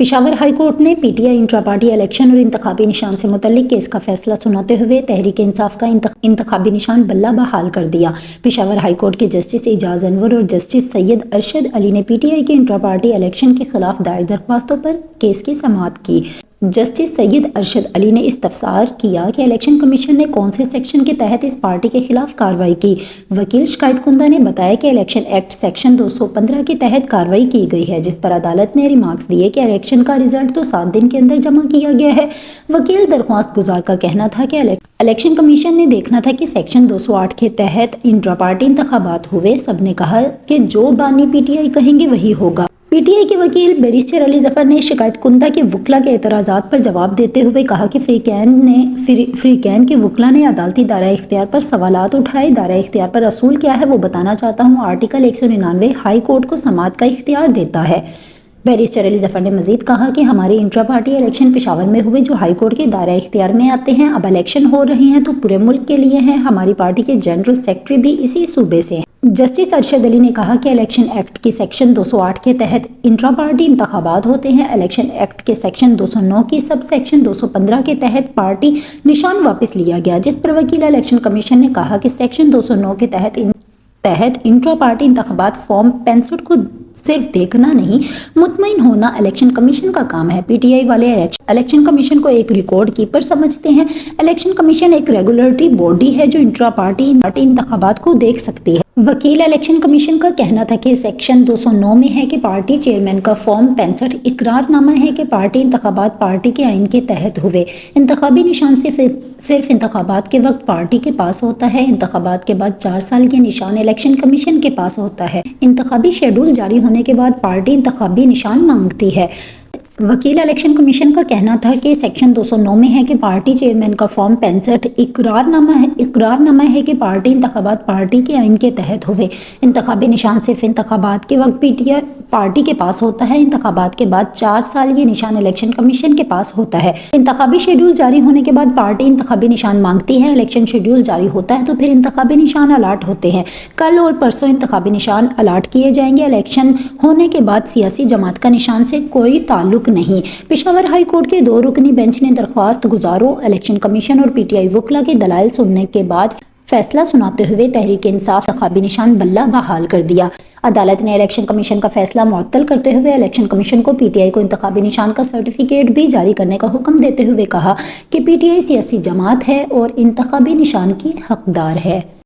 Peshawar high court ने PTI intra party election और इंतखाबी निशान से मुतल्लिक केस का फैसला सुनाते हुए तहरीक इंसाफ का इंतखाबी निशान बल्ला बहाल कर दिया। पेशावर हाई कोर्ट के जस्टिस एजाज अनवर और जस्टिस सैयद अरशद अली ने पीटीआई के इंट्रा पार्टी इलेक्शन के खिलाफ दायर दरख्वास्तों पर केस की समाअत की। जस्टिस सैयद अरशद अली ने इस्तफसार किया कि इलेक्शन कमीशन ने कौन से सेक्शन के तहत इस पार्टी के खिलाफ कार्रवाई की। वकील शिकायत कुंदा ने बताया कि इलेक्शन एक्ट सेक्शन 215 के तहत कार्रवाई की गई है, जिस पर अदालत ने रिमार्क्स दिए कि इलेक्शन का रिजल्ट तो 7 दिन के अंदर जमा किया गया है। वकील दरख्वास्त गुजार का कहना था कि इलेक्शन कमीशन ने देखना था कि सेक्शन 208 के तहत इंट्रा पार्टी इंतखाबात हुए। सबने कहा कि जो बानी पीटीआई कहेंगे वही होगा। पीटीआई के वकील बैरिस्टर अली जफर ने शिकायत कुंदा के वकला के एतराज़ात पर जवाब देते हुए कहा कि फ्री कैन के वकला ने अदालती दायरा इख्तियार पर सवालात उठाए। दायरा इख्तियार पर असूल क्या है वो बताना चाहता हूँ। आर्टिकल 199 हाई कोर्ट को समाअत का इख्तियार देता है। बैरिस्टर अली जफर ने मजीद कहा कि हमारे इंट्रा पार्टी इलेक्शन पेशावर में हुए जो हाई कोर्ट के दायरा इख्तियार में आते हैं। अब इलेक्शन हो रही हैं तो पूरे मुल्क के लिए हैं। हमारी पार्टी के जनरल सेक्रेटरी भी इसी सूबे से हैं। जस्टिस अरशद अली ने कहा कि इलेक्शन एक्ट की सेक्शन 208 के तहत इंट्रा पार्टी इंतखाबात होते हैं। इलेक्शन एक्ट के सेक्शन 209 की सब सेक्शन 215 के तहत पार्टी निशान वापस लिया गया, जिस पर वकील इलेक्शन कमीशन ने कहा कि सेक्शन 209 के तहत इंट्रा पार्टी इंतखाबात फॉर्म 65 को सिर्फ देखना नहीं, मुतमईन होना इलेक्शन कमीशन का काम है। पीटीआई वाले इलेक्शन कमीशन को एक रिकॉर्ड कीपर समझते हैं। इलेक्शन कमीशन एक रेगुलेटरी बॉडी है जो इंट्रा पार्टी इंतखाबात को देख सकती है। वकील इलेक्शन कमीशन का कहना था कि सेक्शन 209 में है कि पार्टी चेयरमैन का फॉर्म 65 इकरारनामा है कि पार्टी इंतखाबात पार्टी के आइन के तहत हुए। इंतखाबी निशान से सिर्फ इंतखाबात के वक्त पार्टी के पास होता है। इंतखाबात के बाद 4 साल के निशान इलेक्शन कमीशन के पास होता है। इंतखाबी शेड्यूल जारी होने के बाद पार्टी इंतखाबी निशान मांगती है। वकील इलेक्शन कमीशन का कहना था कि सेक्शन 209 में है कि पार्टी चेयरमैन का फॉर्म 65 इकरारनामा है कि पार्टी इंतखाबात पार्टी के आइन के तहत हुए। इंतखाबी निशान सिर्फ इंतखाबात के वक्त पीटीआई पार्टी के पास होता है। इंतखाबात के बाद 4 साल ये निशान इलेक्शन कमीशन के पास होता है। इंतखाबी शेड्यूल जारी होने के बाद पार्टी इंतखाबी निशान मांगती है। इलेक्शन शेड्यूल जारी होता है तो फिर इंतखाबी निशान अलाट होते हैं। कल और परसों इंतखाबी निशान अलाट किए जाएंगे। इलेक्शन होने के बाद सियासी जमात का निशान से कोई ताल्लुक नहीं। पेशावर हाई कोर्ट के 2 रुकनी बेंच ने दरख्वास्त गुजारों, इलेक्शन कमीशन और पीटीआई वकला के दलाइल सुनने के बाद फैसला सुनाते हुए तहरीक इंसाफ इंतखाबी निशान बल्ला बहाल कर दिया। अदालत ने इलेक्शन कमीशन का फैसला मुअत्तल करते हुए इलेक्शन कमीशन को पीटीआई को इंतखाबी निशान का सर्टिफिकेट भी जारी करने का हुक्म देते हुए कहा कि पीटीआई सियासी जमात है और इंतखाबी निशान की हकदार है।